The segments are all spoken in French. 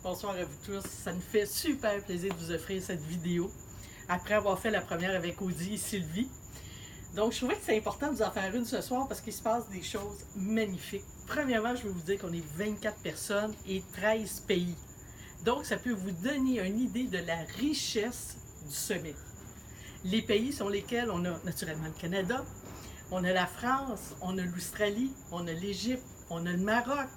Bonsoir à vous tous. Ça me fait super plaisir de vous offrir cette vidéo après avoir fait la première avec Audie et Sylvie. Donc, je trouvais que c'est important de vous en faire une ce soir parce qu'il se passe des choses magnifiques. Premièrement, je vais vous dire qu'on est 24 personnes et 13 pays. Donc, ça peut vous donner une idée de la richesse du sommet. Les pays sont lesquels on a naturellement le Canada, on a la France, on a l'Australie, on a l'Égypte, on a le Maroc,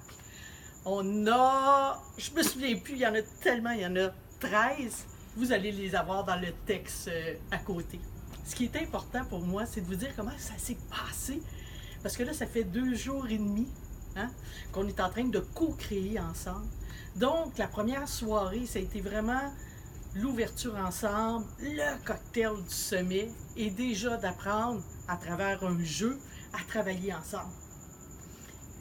on a, je me souviens plus, il y en a tellement, il y en a 13. Vous allez les avoir dans le texte à côté. Ce qui est important pour moi, c'est de vous dire comment ça s'est passé. Parce que là, ça fait 2 jours et demi qu'on est en train de co-créer ensemble. Donc, la première soirée, ça a été vraiment l'ouverture ensemble, le cocktail du sommet et déjà d'apprendre à travers un jeu à travailler ensemble.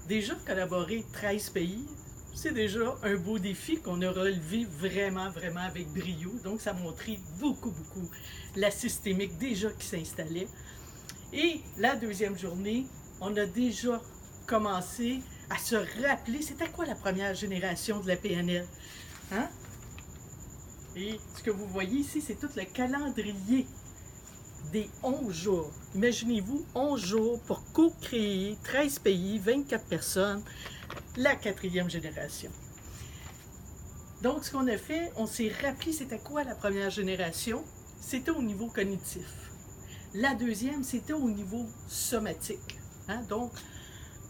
Déjà collaborer 13 pays, c'est déjà un beau défi qu'on a relevé vraiment avec brio. Donc, ça a montré beaucoup la systémique déjà qui s'installait. Et la deuxième journée, on a déjà commencé à se rappeler, c'était quoi la première génération de la PNL? Hein? Et ce que vous voyez ici, c'est tout le calendrier des 11 jours. Imaginez-vous, 11 jours pour co-créer 13 pays, 24 personnes, la 4e génération. Donc, ce qu'on a fait, on s'est rappelé c'était quoi la première génération? C'était au niveau cognitif. La deuxième, c'était au niveau somatique. Donc,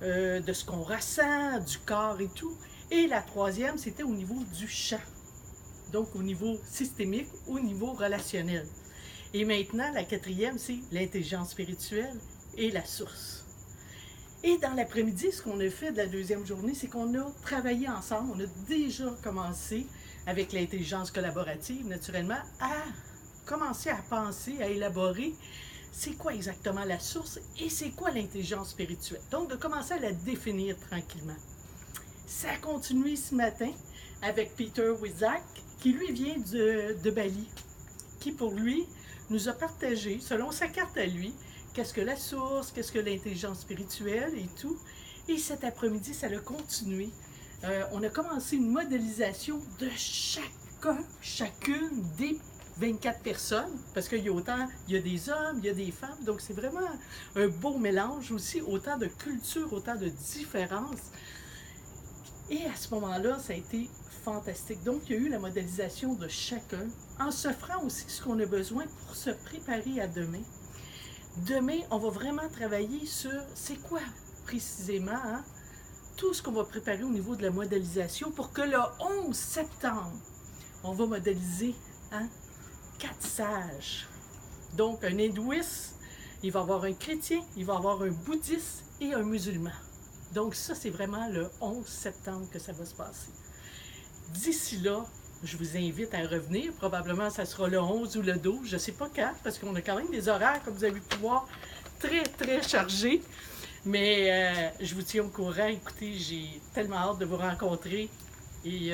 de ce qu'on ressent, du corps et tout. Et la troisième, c'était au niveau du champ. Donc, au niveau systémique, au niveau relationnel. Et maintenant, la 4e, c'est l'intelligence spirituelle et la source. Et dans l'après-midi, ce qu'on a fait de la deuxième journée, c'est qu'on a travaillé ensemble. On a déjà commencé avec l'intelligence collaborative, naturellement, à commencer à penser, à élaborer c'est quoi exactement la source et c'est quoi l'intelligence spirituelle. Donc, de commencer à la définir tranquillement. Ça a continué ce matin avec Peter Wizak, qui lui vient de Bali, qui pour lui nous a partagé, selon sa carte à lui, qu'est-ce que la source, qu'est-ce que l'intelligence spirituelle et tout. Et cet après-midi, ça a continué. On a commencé une modélisation de chacune des 24 personnes, parce qu'il y a autant, il y a des hommes, il y a des femmes, donc c'est vraiment un beau mélange aussi, autant de cultures, autant de différences. Et à ce moment-là, ça a été fantastique. Donc, il y a eu la modélisation de chacun, en s'offrant aussi ce qu'on a besoin pour se préparer à demain. Demain, on va vraiment travailler sur c'est quoi précisément tout ce qu'on va préparer au niveau de la modélisation pour que le 11 septembre, on va modéliser 4 sages. Donc, un hindouiste, il va y avoir un chrétien, il va y avoir un bouddhiste et un musulman. Donc, ça, c'est vraiment le 11 septembre que ça va se passer. D'ici là, je vous invite à revenir. Probablement, ça sera le 11 ou le 12. Je ne sais pas quand, parce qu'on a quand même des horaires, comme vous avez pu voir, très chargés. Mais je vous tiens au courant. Écoutez, j'ai tellement hâte de vous rencontrer. Et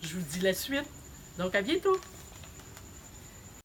je vous dis la suite. Donc, à bientôt!